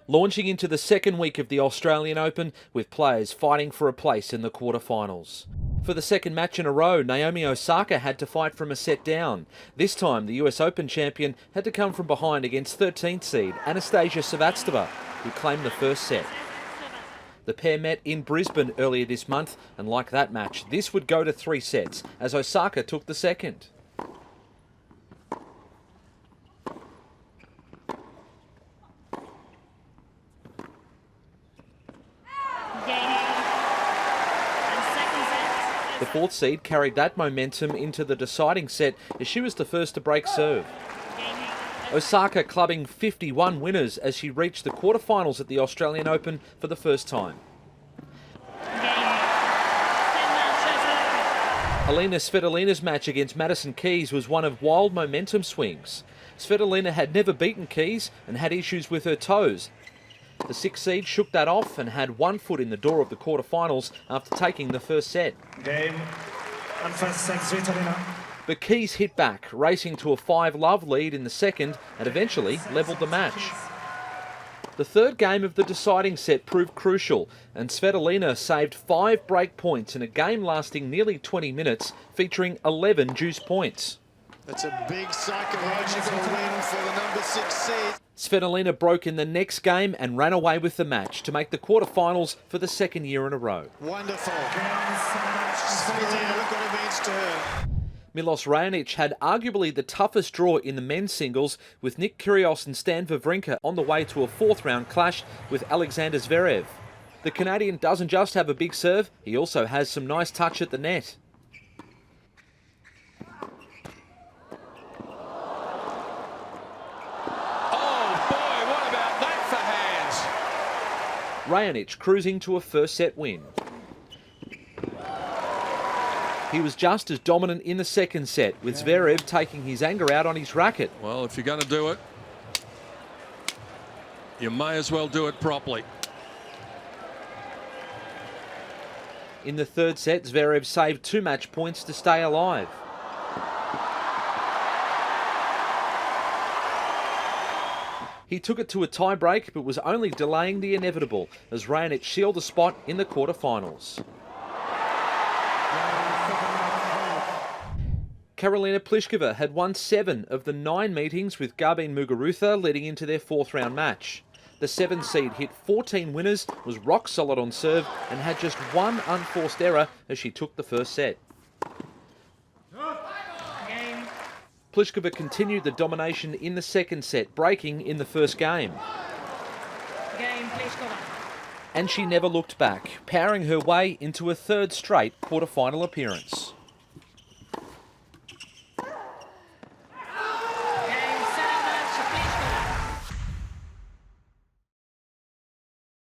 Launching into the second week of the Australian Open with players fighting for a place in the quarterfinals. For the second match in a row, Naomi Osaka had to fight from a set down. This time, the US Open champion had to come from behind against 13th seed Anastasia Savastova, who claimed the first set. The pair met in Brisbane earlier this month, and like that match, this would go to 3 sets as Osaka took the second. The fourth seed carried that momentum into the deciding set as she was the first to break serve. Osaka clubbing 51 winners as she reached the quarterfinals at the Australian Open for the first time. Alina Svitolina's match against Madison Keys was one of wild momentum swings. Svitolina had never beaten Keys and had issues with her toes. The 6th seed shook that off and had 1 foot in the door of the quarterfinals after taking the first set. Game and first set, Svitolina. But Keys hit back, racing to a 5-love lead in the second and eventually levelled the match. The third game of the deciding set proved crucial, and Svitolina saved 5 break points in a game lasting nearly 20 minutes, featuring 11 juice points. That's a big psychological win for the number 6 seed. Svitolina broke in the next game and ran away with the match to make the quarterfinals for the second year in a row. Wonderful. Svitolina, look what it means to her. Milos Raonic had arguably the toughest draw in the men's singles, with Nick Kyrgios and Stan Wawrinka on the way to a 4th-round clash with Alexander Zverev. The Canadian doesn't just have a big serve, he also has some nice touch at the net. Raonic cruising to a first set win. He was just as dominant in the second set, with Zverev taking his anger out on his racket. Well, if you're going to do it, you may as well do it properly. In the third set, Zverev saved 2 match points to stay alive. He took it to a tie-break, but was only delaying the inevitable as Raonic sealed a spot in the quarterfinals. Karolina Pliskova had won 7 of the 9 meetings with Garbine Muguruza leading into their 4th-round match. The 7th seed hit 14 winners, was rock solid on serve, and had just 1 unforced error as she took the first set. Pliskova continued the domination in the second set, breaking in the first game. And she never looked back, powering her way into a 3rd straight quarterfinal appearance.